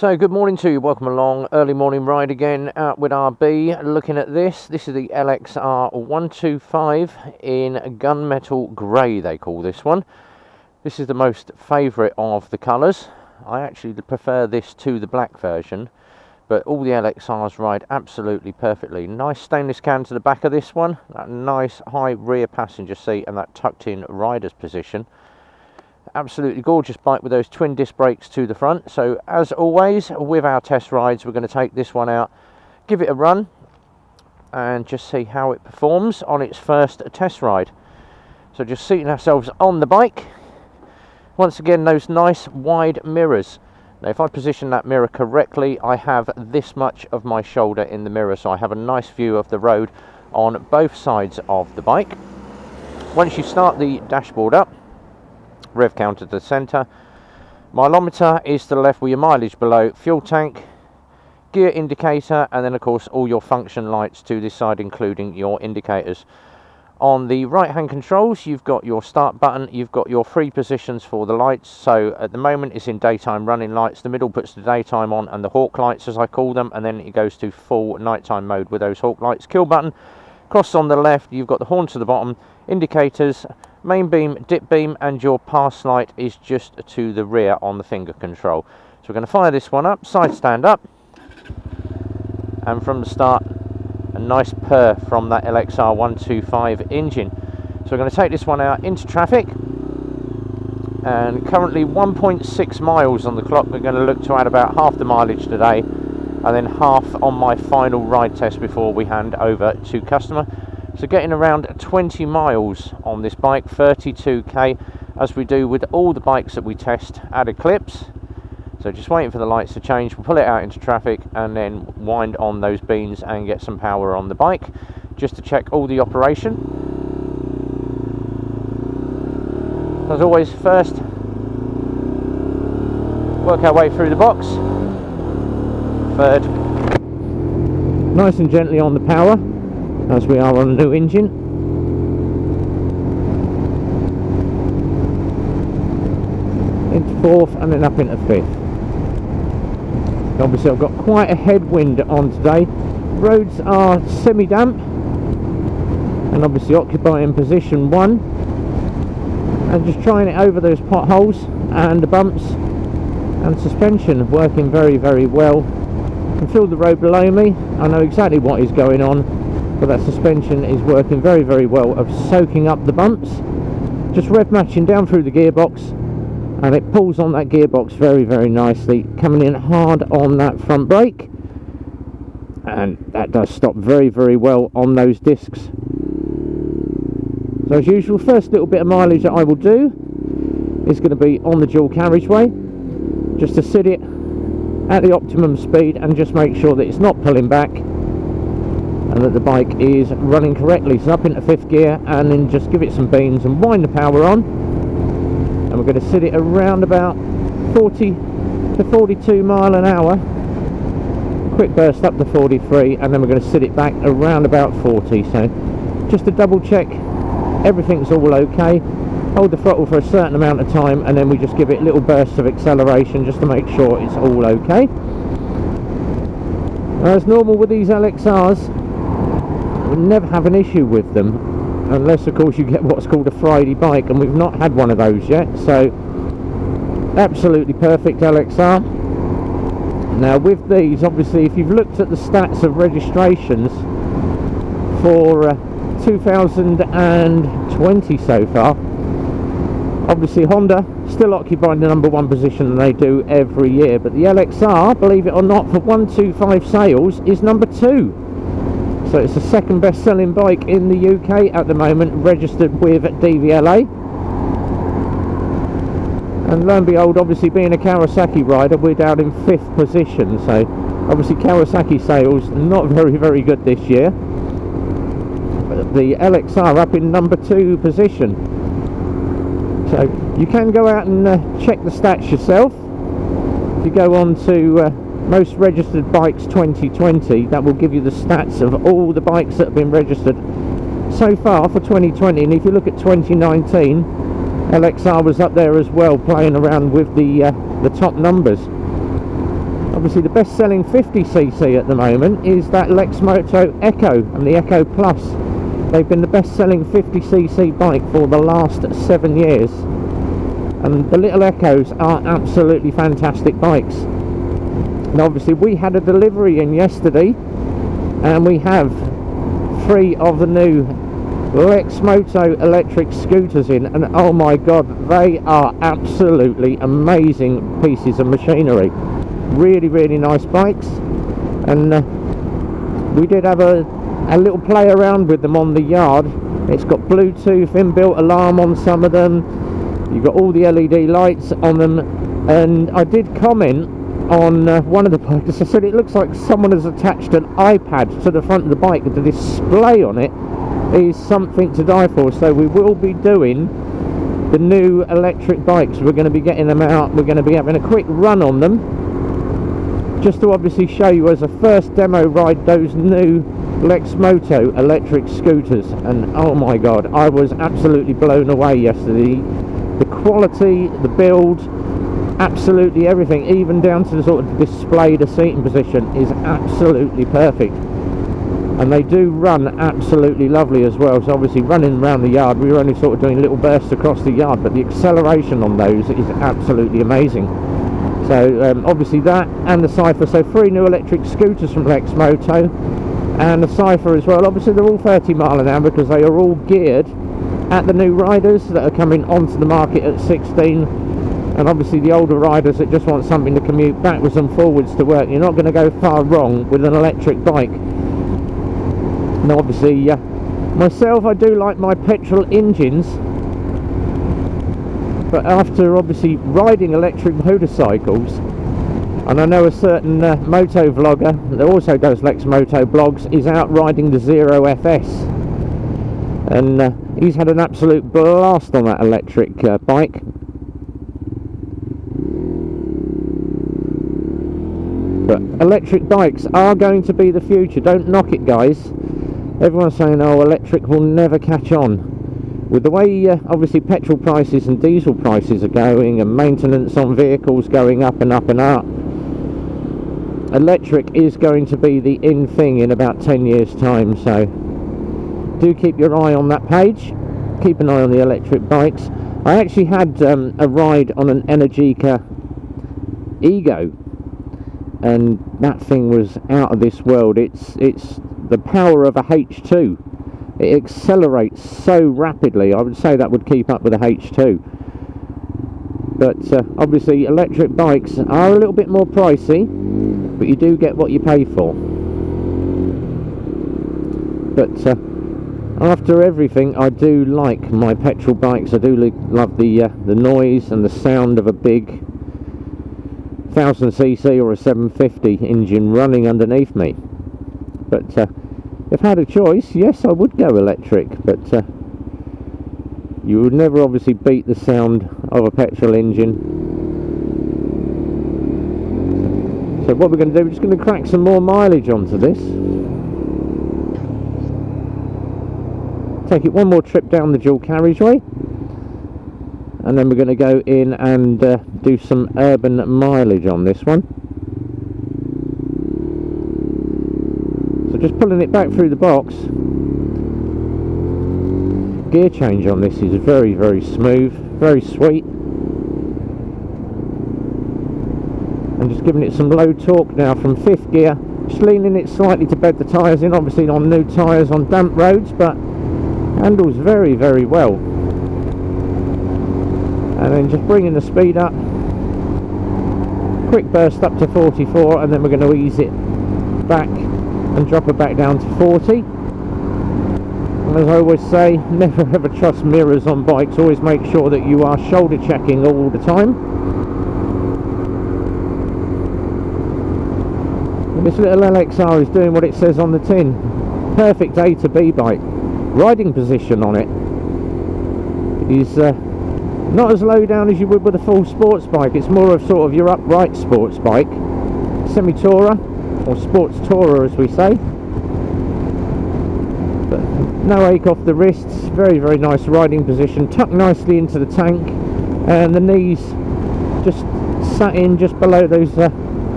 So good morning to you, welcome along, early morning ride again out with RB, looking at this is the LXR 125 in gunmetal grey they call this one. This is the most favourite of the colours. I actually prefer this to the black version, but all the LXRs ride absolutely perfectly. Nice stainless can to the back of this one, that nice high rear passenger seat and that tucked in rider's position. Absolutely gorgeous bike with those twin disc brakes to the front. So as always with our test rides, we're going to take this one out, give it a run and just see how it performs on its first test ride. So just seating ourselves on the bike. Once again, those nice wide mirrors. Now if I position that mirror correctly, I have this much of my shoulder in the mirror, so I have a nice view of the road on both sides of the bike. Once you start the dashboard up, rev counter to the centre, mileometer is to the left with your mileage below, fuel tank, gear indicator, and then of course all your function lights to this side including your indicators. On the right hand controls you've got your start button, you've got your 3 positions for the lights. So at the moment it's in daytime running lights, the middle puts the daytime on and the hawk lights as I call them, and then it goes to full nighttime mode with those hawk lights. Kill button, cross on the left, you've got the horn to the bottom, indicators, main beam, dip beam, and your pass light is just to the rear on the finger control. So we're going to fire this one up, side stand up, and from the start a nice purr from that LXR 125 engine. So we're going to take this one out into traffic, and currently 1.6 miles on the clock. We're going to look to add about half the mileage today and then half on my final ride test before we hand over to customer. So getting around 20 miles on this bike, 32k, as we do with all the bikes that we test at Eclipse. So just waiting for the lights to change, we'll pull it out into traffic and then wind on those beans and get some power on the bike, just to check all the operation. As always, first, work our way through the box. Third, nice and gently on the power, as we are on a new engine. Into fourth and then up into fifth. Obviously I've got quite a headwind on today. Roads are semi-damp and obviously occupying position 1 and just trying it over those potholes and the bumps, and suspension working very well. I can feel the road below me, I know exactly what is going on, but that suspension is working very well of soaking up the bumps. Just rev matching down through the gearbox, and it pulls on that gearbox very nicely, coming in hard on that front brake, and that does stop very well on those discs. So as usual, first little bit of mileage that I will do is going to be on the dual carriageway, just to sit it at the optimum speed and just make sure that it's not pulling back and that the bike is running correctly. So up into 5th gear and then just give it some beans and wind the power on, and we're going to sit it around about 40 to 42 mile an hour, quick burst up to 43, and then we're going to sit it back around about 40. So just to double check everything's all okay, hold the throttle for a certain amount of time and then we just give it little bursts of acceleration just to make sure it's all okay. As normal with these LXRs, we never have an issue with them, unless of course you get what's called a Friday bike, and we've not had one of those yet. So absolutely perfect LXR. Now with these, obviously if you've looked at the stats of registrations for 2020 so far, obviously Honda still occupying the #1 position, and they do every year, but the LXR, believe it or not, for 125 sales is #2. So it's the second best selling bike in the UK at the moment, registered with DVLA. And lo and behold, obviously being a Kawasaki rider, we're down in 5th position. So obviously Kawasaki sales not very good this year, but the LXR up in #2 position. So you can go out and check the stats yourself. If you go on to most registered bikes 2020, that will give you the stats of all the bikes that have been registered so far for 2020. And if you look at 2019, LXR was up there as well, playing around with the top numbers. obviously the best selling 50cc at the moment is that Lexmoto Echo and the Echo Plus. They've been the best selling 50cc bike for the last 7 years, and the little Echoes are absolutely fantastic bikes. And obviously we had a delivery in yesterday, and we have 3 of the new Lexmoto electric scooters in, and oh my god, they are absolutely amazing pieces of machinery. Really nice bikes, and we did have a little play around with them on the yard. It's got Bluetooth inbuilt alarm on some of them, you've got all the LED lights on them, and I did comment on one of the bikes. I said it looks like someone has attached an iPad to the front of the bike, and the display on it is something to die for. So we will be doing the new electric bikes. We're going to be getting them out, we're going to be having a quick run on them, just to obviously show you as a first demo ride those new Lexmoto electric scooters. And oh my god, I was absolutely blown away yesterday. The quality, the build, absolutely everything, even down to the sort of display, the seating position is absolutely perfect. And they do run absolutely lovely as well. So obviously running around the yard, we were only sort of doing little bursts across the yard, but the acceleration on those is absolutely amazing. So obviously that and the Cypher, so 3 new electric scooters from Lexmoto, and the Cypher as well. Obviously they're all 30 mile an hour because they are all geared at the new riders that are coming onto the market at 16, and obviously the older riders that just want something to commute backwards and forwards to work. You're not going to go far wrong with an electric bike. And obviously myself, I do like my petrol engines, but after obviously riding electric motorcycles, and I know a certain moto vlogger that also does Lexmoto blogs is out riding the Zero FS, and he's had an absolute blast on that electric bike. But electric bikes are going to be the future. Don't knock it, guys. Everyone's saying, oh, electric will never catch on. With the way obviously petrol prices and diesel prices are going, and maintenance on vehicles going up and up and up, electric is going to be the in thing in about 10 years time. So do keep your eye on that page, keep an eye on the electric bikes. I actually had a ride on an Energica Ego, and that thing was out of this world. It's the power of a H2. It accelerates so rapidly. I would say that would keep up with a H2. But obviously electric bikes are a little bit more pricey, but you do get what you pay for. But after everything, I do like my petrol bikes. I do love the noise and the sound of a big 1000cc or a 750 engine running underneath me. But if I had a choice, yes, I would go electric, but you would never obviously beat the sound of a petrol engine. So what we're going to do, we're just going to crack some more mileage onto this. Take it one more trip down the dual carriageway, and then we're going to go in and do some urban mileage on this one. So just pulling it back through the box. Gear change on this is very smooth, very sweet, and just giving it some low torque now from 5th gear, just leaning it slightly to bed the tyres in, obviously on new tyres on damp roads, but handles very well. And then just bringing the speed up, quick burst up to 44, and then we're going to ease it back and drop it back down to 40. And as I always say, never ever trust mirrors on bikes. Always make sure that you are shoulder checking all the time. And this little LXR is doing what it says on the tin. Perfect A to B bike. Riding position on it is not as low down as you would with a full sports bike. It's more of sort of your upright sports bike, semi-tourer or sports tourer as we say. But no ache off the wrists, very nice riding position, tucked nicely into the tank, and the knees just sat in just below those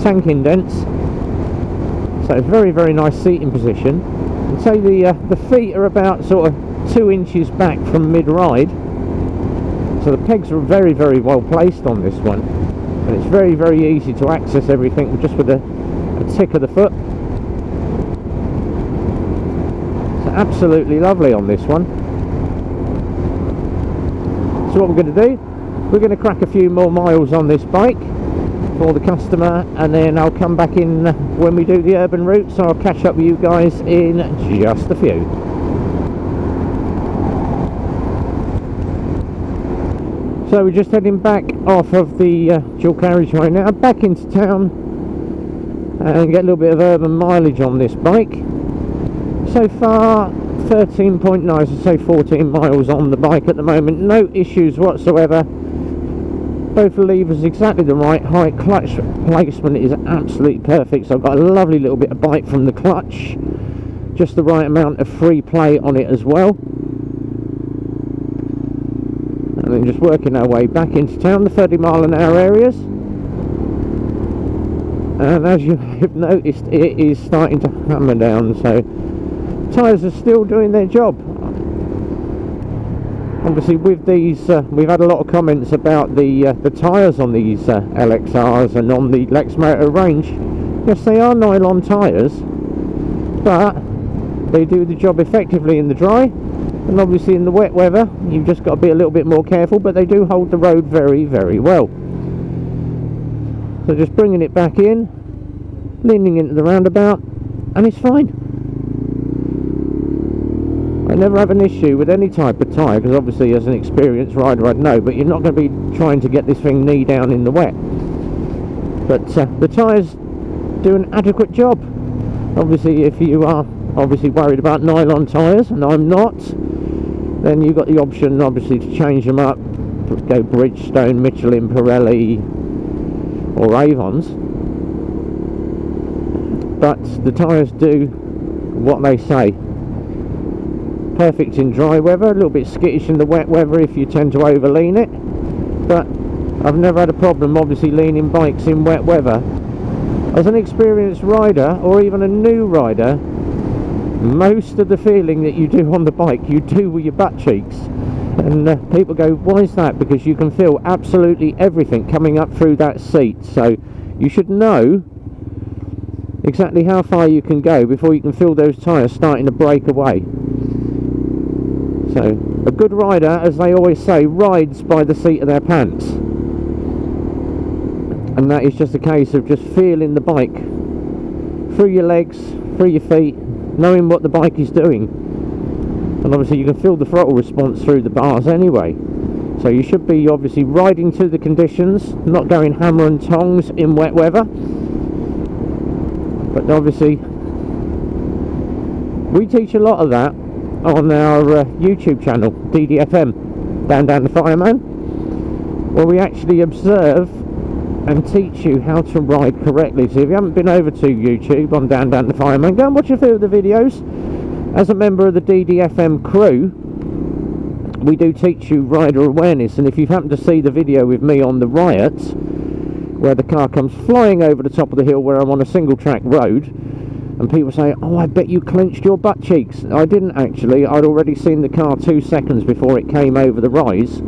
tank indents. So very, very nice seating position. I'd say the feet are about sort of 2 inches back from mid-ride. So the pegs are very, very well placed on this one. And it's very, very easy to access everything just with a tick of the foot. It's absolutely lovely on this one. So what we're going to do, we're going to crack a few more miles on this bike for the customer, and then I'll come back in when we do the urban route, so I'll catch up with you guys in just a few. So we're just heading back off of the dual carriageway now, back into town, and get a little bit of urban mileage on this bike. So far 13.9, so say 14 miles on the bike at the moment, no issues whatsoever. Both levers exactly the right height, clutch placement is absolutely perfect, so I've got a lovely little bit of bite from the clutch, just the right amount of free play on it as well. And then just working our way back into town, the 30-mile-an-hour areas. And as you have noticed, it is starting to hammer down, so tyres are still doing their job. Obviously with these, we've had a lot of comments about the tyres on these LXRs and on the Lexmoto range. Yes, they are nylon tyres, but they do the job effectively in the dry. And obviously in the wet weather you've just got to be a little bit more careful, but they do hold the road very, very well. So just bringing it back in, leaning into the roundabout, and it's fine. I never have an issue with any type of tyre, because obviously as an experienced rider I'd know, but you're not going to be trying to get this thing knee down in the wet. But the tyres do an adequate job. Obviously if you are worried about nylon tyres, and I'm not, then you've got the option obviously to change them up, go Bridgestone, Michelin, Pirelli or Avons, but the tyres do what they say. Perfect in dry weather, a little bit skittish in the wet weather if you tend to over lean it, but I've never had a problem obviously leaning bikes in wet weather. As an experienced rider or even a new rider, most of the feeling that you do on the bike you do with your butt cheeks, and people go, why is that? Because you can feel absolutely everything coming up through that seat, so you should know exactly how far you can go before you can feel those tyres starting to break away. So a good rider, as they always say, rides by the seat of their pants, and that is just a case of just feeling the bike through your legs, through your feet, knowing what the bike is doing. And obviously you can feel the throttle response through the bars anyway, so you should be obviously riding to the conditions, not going hammer and tongs in wet weather. But obviously we teach a lot of that on our YouTube channel, DDFM, Down the Fireman, where we actually observe and teach you how to ride correctly. So if you haven't been over to YouTube on Down the Fireman, go and watch a few of the videos. As a member of the DDFM crew, we do teach you rider awareness, and if you've happened to see the video with me on the Riot, where the car comes flying over the top of the hill where I'm on a single track road, and people say, oh, I bet you clenched your butt cheeks. I didn't actually. I'd already seen the car 2 seconds before it came over the rise,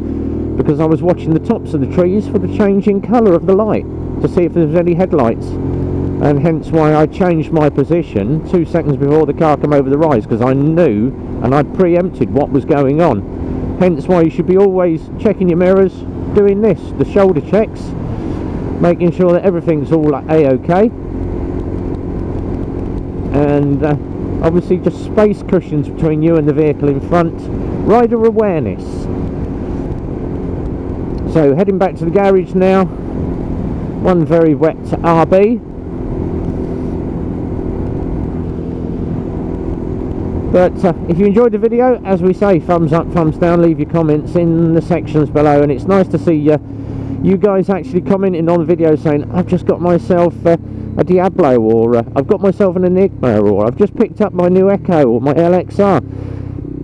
because I was watching the tops of the trees for the changing colour of the light to see if there was any headlights, and hence why I changed my position 2 seconds before the car came over the rise, because I knew and I'd preempted what was going on. Hence why you should be always checking your mirrors, doing this, the shoulder checks, making sure that everything's all A-OK, and obviously just space cushions between you and the vehicle in front, rider awareness. So heading back to the garage now, one very wet RB, but if you enjoyed the video, as we say, thumbs up, thumbs down, leave your comments in the sections below, and it's nice to see you guys actually commenting on the video saying, I've just got myself a Diablo, or I've got myself an Enigma, or I've just picked up my new Echo or my LXR.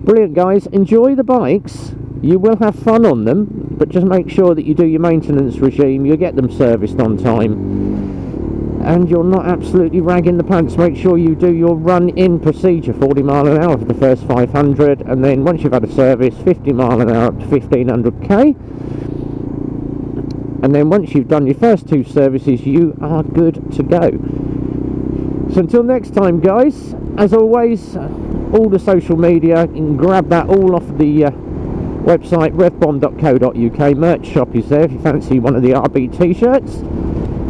Brilliant guys, enjoy the bikes, you will have fun on them, but just make sure that you do your maintenance regime, you get them serviced on time, and you're not absolutely ragging the pants, make sure you do your run-in procedure, 40 mile an hour for the first 500, and then once you've had a service, 50 mile an hour up to 1500k, and then once you've done your first 2 services, you are good to go. So until next time, guys, as always, all the social media, you can grab that all off the website, revbomb.co.uk. Merch shop is there if you fancy one of the RB t-shirts.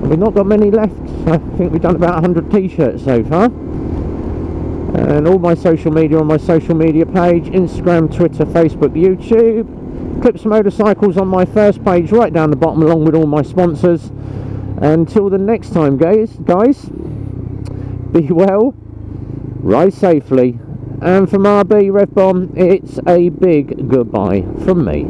We've not got many left. I think we've done about 100 t-shirts so far. And all my social media on my social media page, Instagram, Twitter, Facebook, YouTube. Clips Motorcycles on my first page right down the bottom, along with all my sponsors. Until the next time, guys, be well, ride safely, and from RB Rev Bomb, it's a big goodbye from me.